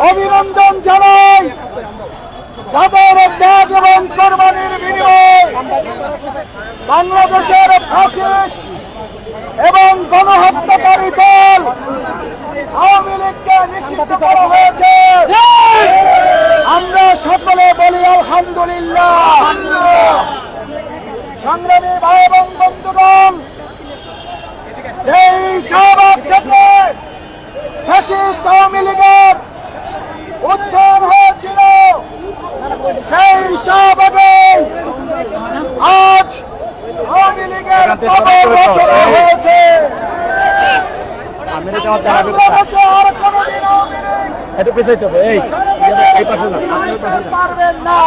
অভিনন্দন জানাই যাদের ত্যাগ এবং কোরবানির বিনিময়ে বাংলাদেশের ফ্যাসিস্ট এবং গণহত্যাকারী দল আওয়ামী লীগকে নিষিদ্ধ করা হয়েছে। আমরা সকলে বলি আলহামদুলিল্লাহ। সংগ্রামী ভাই এবং বন্ধুগণ, যেই শাহবাগ থেকে ফ্যাসিস্ট আওয়ামী লীগের উত্থান হয়েছিল, সেই শাহবাগে আজ আওয়ামী লীগের কবর রচনা হয়েছে। বাংলাদেশে আর কোনদিন আওয়ামী লীগ একটু পেছাইতে হবে, এই পাশে পারবেন না।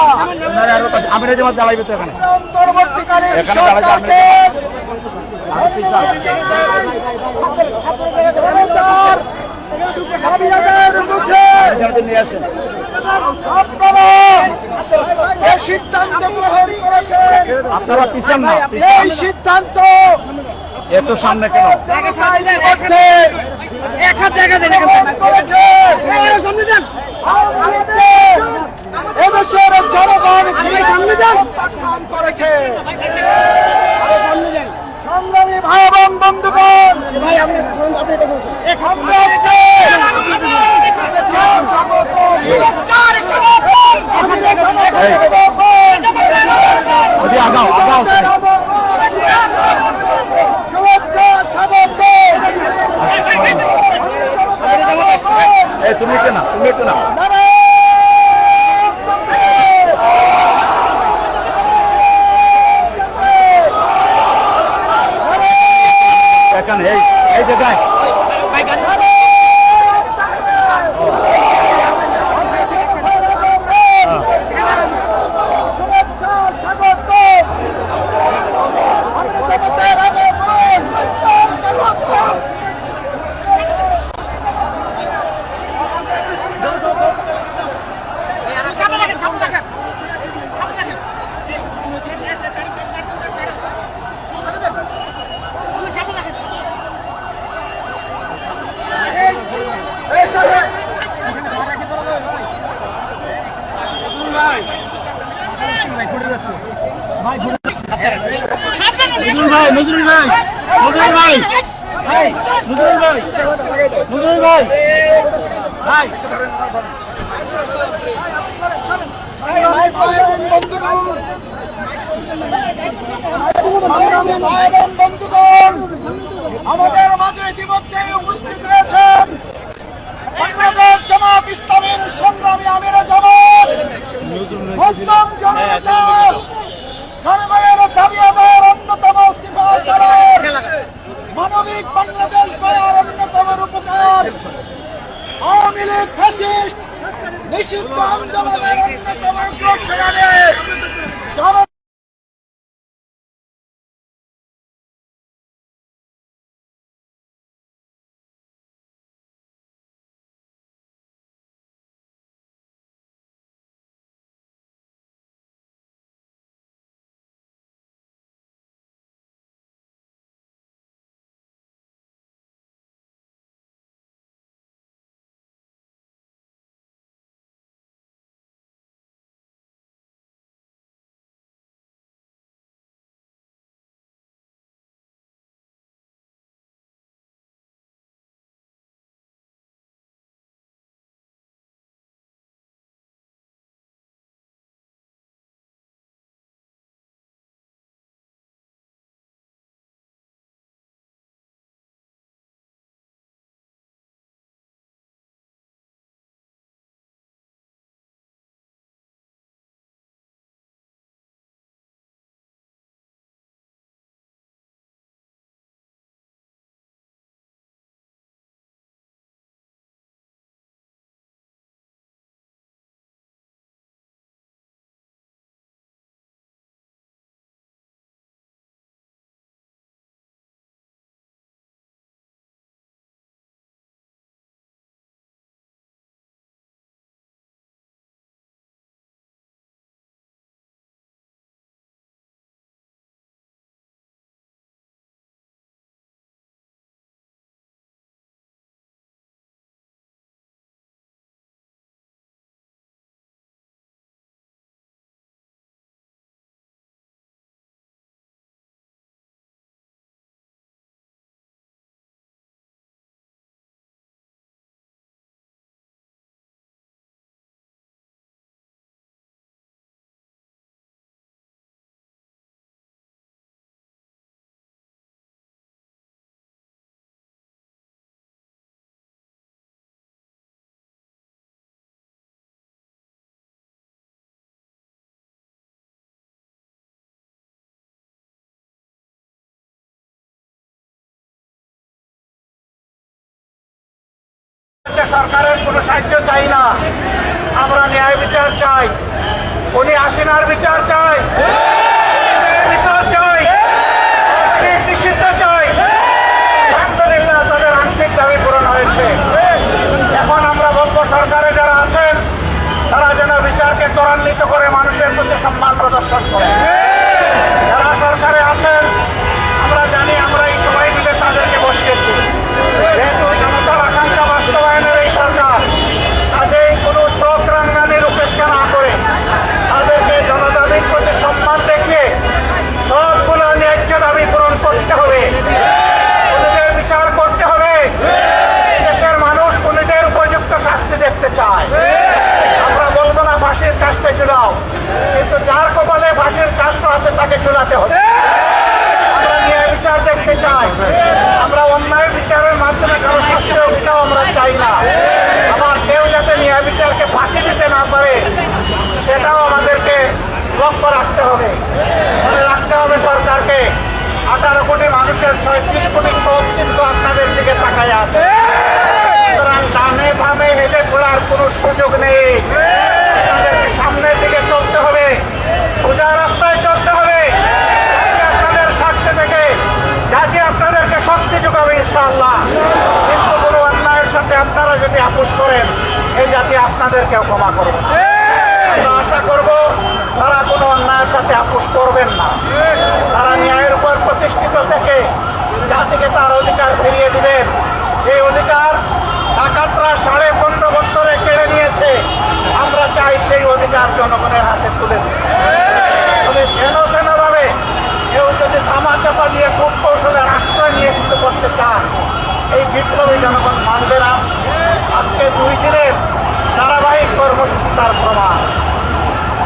আমি যেমন জ্বালাইবে তো এখানে অন্তর্বর্তীকালীন এখানে সরকারকে নিয়ে আসেন। আপনারা যে সিদ্ধান্ত গ্রহণ করেছেন, আপনারা পিছান না, এই সিদ্ধান্ত এত সামনে কেন? মধ্যে করেছে এদেশের জনগণ প্রত্যাখ্যান করেছে। সংগ্রামী ভাই এবং বন্ধুগণ, আমরা আজকে আগাও আগাও শুভেচ্ছা স্বাগত। এই তুমি একটু না, তুমি একটু না, এখানে এই জায়গায় শুভেচ্ছা স্বাগত। নজরুল ভাই, নজরুল ভাই, নজরুল ভাই, নজরুল ভাই, ভাই বন্ধুগণ, আমাদের মাঝে ইতিমধ্যে উপস্থিত রয়েছেন বাংলাদেশ জামাত ইসলামীর সংগ্রামী আমির জামাত মুসলিম জনতা জনগণের দাবি আদায়ের অন্যতম সিপাহসালার মানবিক বাংলাদেশ গড়ার অন্যতম রূপকার আওয়ামী লীগ ফ্যাসিস্ট নিষিদ্ধ আন্দোলনের অন্যতম অগ্রসেনানী সরকারের কোনো সাহায্য চাই না, আমরা ন্যায় বিচার চাই। উনি হাসিনার বিচার চাই, বিচার চাই, নিষিদ্ধ চাই। আলহামদুলিল্লাহ তাদের আংশিক দাবি পূরণ হয়েছে। এখন আমরা বলবো সরকারে যারা আছেন তারা যেন বিচারকে ত্বরান্বিত করে মানুষের প্রতি সম্মান প্রদর্শন করে। যারা সরকারে আছেন আমরা জানি, আমরা এই সবাই মিলে তাদেরকে বসিয়েছি। যেহেতু জনতার আকাঙ্ক্ষা বাস্তবায়নের এই সরকার, কাজেই কোনো চোখ রাঙানির উপেক্ষা না করে তাদেরকে জনদাবির প্রতি সম্মান দেখিয়ে সবগুলো ন্যায্য দাবি পূরণ করতে হবে। খুনিদের বিচার করতে হবে। দেশের মানুষ খুনিদের উপযুক্ত শাস্তি দেখতে চায়। আমরা বলবো না ফাঁসির কাজটা ঝুলাও, কিন্তু যার কপালে ফাঁসির কাজটা আছে তাকে ঝুলাতে হবে। আমরা ন্যায় বিচার দেখতে চাই। আমরা অন্যায় বিচারের মাধ্যমে কারো শাস্তি হোক এটাও আমরা চাই না। আবার কেউ যাতে ন্যায় বিচারকে ফাঁকি দিতে না পারে সেটাও আমাদেরকে লক্ষ্য রাখতে হবে। মনে রাখতে হবে সরকারকে 18 কোটি মানুষের 36 কোটি চোখ কিন্তু আপনাদের দিকে তাকায় আছে। সুতরাং ডানে বামে হেঁটে ঘোরার কোনো সুযোগ নেই। আপনাদেরকে সামনের দিকে চলতে হবে, সোজা রাস্তায় চলতে হবে। আপনাদের স্বার্থে থেকে জাতি আপনাদেরকে শক্তি যোগাবে ইনশাআল্লাহ। কিন্তু কোনো অন্যায়ের সাথে আপনারা যদি আপোষ করেন এই জাতি আপনাদেরকেও ক্ষমা করবে না। আমরা আশা করব তারা কোনো অন্যায়ের সাথে আপোষ করবেন না। তারা ন্যায়ের উপর প্রতিষ্ঠিত থেকে জাতিকে তার অধিকার ফিরিয়ে দিবেন। এই অধিকার ডাকাতরা 15.5 বছরে কেড়ে নিয়েছে। আমরা চাই সেই অধিকার জনগণের হাতে তুলে দিন। তবে যেন ভাবে কেউ যদি ধামাচাপা দিয়ে খুব কৌশলের আশ্রয় নিয়ে কিছু করতে চান, এই বিপ্লবী জনগণ মানবে না। আজকে 2 দিনের ধারাবাহিক কর্মসূচি তার প্রমাণ।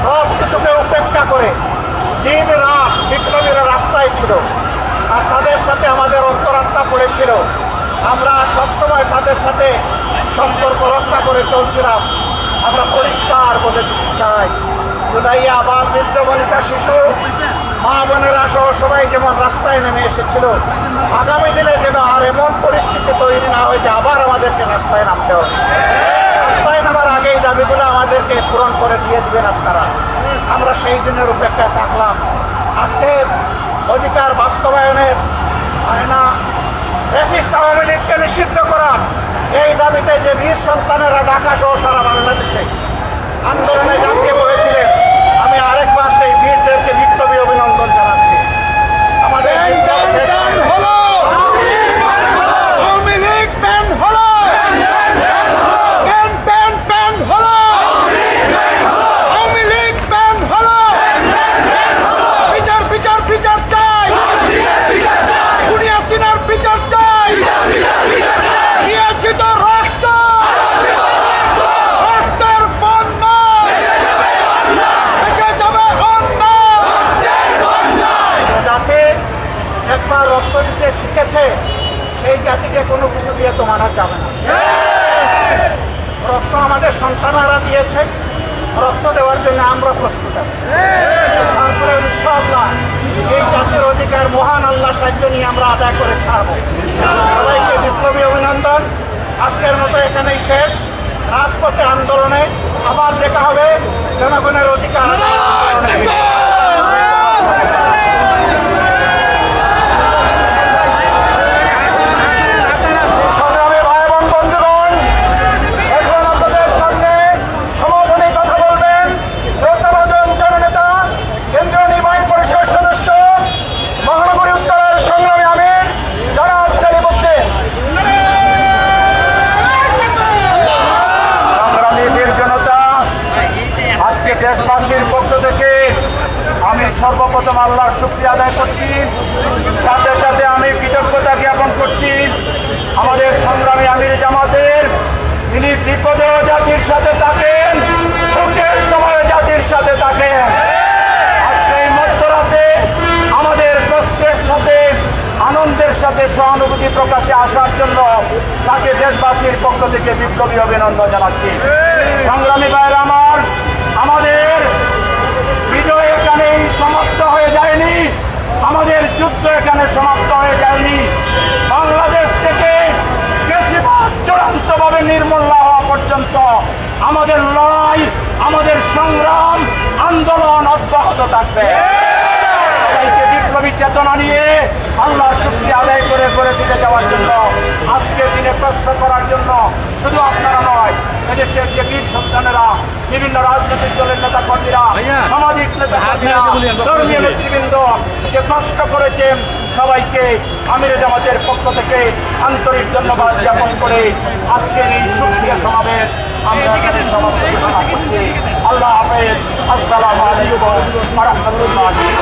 সব কিছুকে উপেক্ষা করে দিন রাত বিপ্লবীরা রাস্তায় ছিল, আর তাদের সাথে আমাদের অন্তরাত্মা পড়েছিল। আমরা সবসময় তাদের সাথে সম্পর্ক রক্ষা করে চলছিলাম। আমরা পরিষ্কার বলে দিতে চাই, জুলাইয়া আবার বৃদ্ধ বনিতা, শিশু, মা বোনেরা সহ সবাই যেমন রাস্তায় নেমে এসেছিল, আগামী দিনে যেন আর এমন পরিস্থিতি তৈরি না হয় যে আবার আমাদেরকে রাস্তায় নামতে হবে। রাস্তায় নামার আগে এই দাবিগুলো আমাদেরকে পূরণ করে দিয়ে দিবেন আপনারা। আমরা সেই দিনের উপেক্ষায় থাকলাম। আজকে অধিকার বাস্তবায়নের আয়না ফ্যাসিস্ট আওয়ামী লীগকে নিষিদ্ধ করা, এই দাবিতে যে বীর সন্তানেরা ঢাকা সহ সারা বাংলাদেশে আন্দোলনে ঝাঁপিয়ে পড়েছিলেন, আমি আরেকবার সেই বীরদেরকে বিপ্লবী অভিনন্দন জানাচ্ছি। আমাদের একবার রক্ত দিতে শিখেছে সেই জাতিকে কোনো কিছু দিয়ে তো মানা যাবে না। রক্ত আমাদের সন্তানরা দিয়েছে, রক্ত দেওয়ার জন্য আমরা প্রস্তুত আছি। তারপরে ইনশাআল্লাহ এই জাতির অধিকার মহান আল্লাহ সাহায্য নিয়ে আমরা আদায় করে ছাড়বো। সবাইকে বিপ্লবী অভিনন্দন। আজকের মতো এখানেই শেষ। রাজপথে আন্দোলনে আবার দেখা হবে জনগণের অধিকার দেশবাসীর পক্ষ থেকে আমি সর্বপ্রথম আল্লাহর শুকরিয়া আদায় করছি। সাথে সাথে আমি কৃতজ্ঞতা জ্ঞাপন করছি আমাদের সংগ্রামী আমির জামাতের, তিনি বিপদেও জাতির সাথে থাকেন, সুখের সময় জাতির সাথে থাকেন। আজকে এই মধ্যরাতে আমাদের কষ্টের সাথে আনন্দের সাথে সহানুভূতি প্রকাশে আসার জন্য তাকে দেশবাসীর পক্ষ থেকে বিপ্লবী অভিনন্দন জানাচ্ছি। সংগ্রামী ভাইয়েরা আমার, আমাদের বিজয় এখানেই সমাপ্ত হয়ে যায়নি, আমাদের যুদ্ধ এখানে সমাপ্ত হয়ে যায়নি। বাংলাদেশ থেকে বেশিরভাগ চূড়ান্তভাবে নির্মূল না হওয়া পর্যন্ত আমাদের লড়াই, আমাদের সংগ্রাম, আন্দোলন অব্যাহত থাকবে। সবাইকে বিপ্লবী চেতনা নিয়ে আল্লাহর শুকরিয়া আদায় করে করে দিতে যাওয়ার জন্য, আজকের দিনে প্রশ্ন করার জন্য শুধু আপনারা নয়, এদেশের যে বীর সন্তানেরা, বিভিন্ন রাজনৈতিক দলের নেতা কর্মীরা, সামাজিক নেতা কর্মীরা, ধর্মীয় নেতৃবৃন্দ যে কষ্ট করেছেন, সবাইকে আমিরে জামাতের পক্ষ থেকে আন্তরিক ধন্যবাদ জ্ঞাপন করে আজকের এই শুকরিয়া সমাবেশ আমরা এখানে সমাপ্ত ঘোষণা করছি। আল্লাহ হাফেজ। আসসালামু আলাইকুম ওয়া রাহমাতুল্লাহি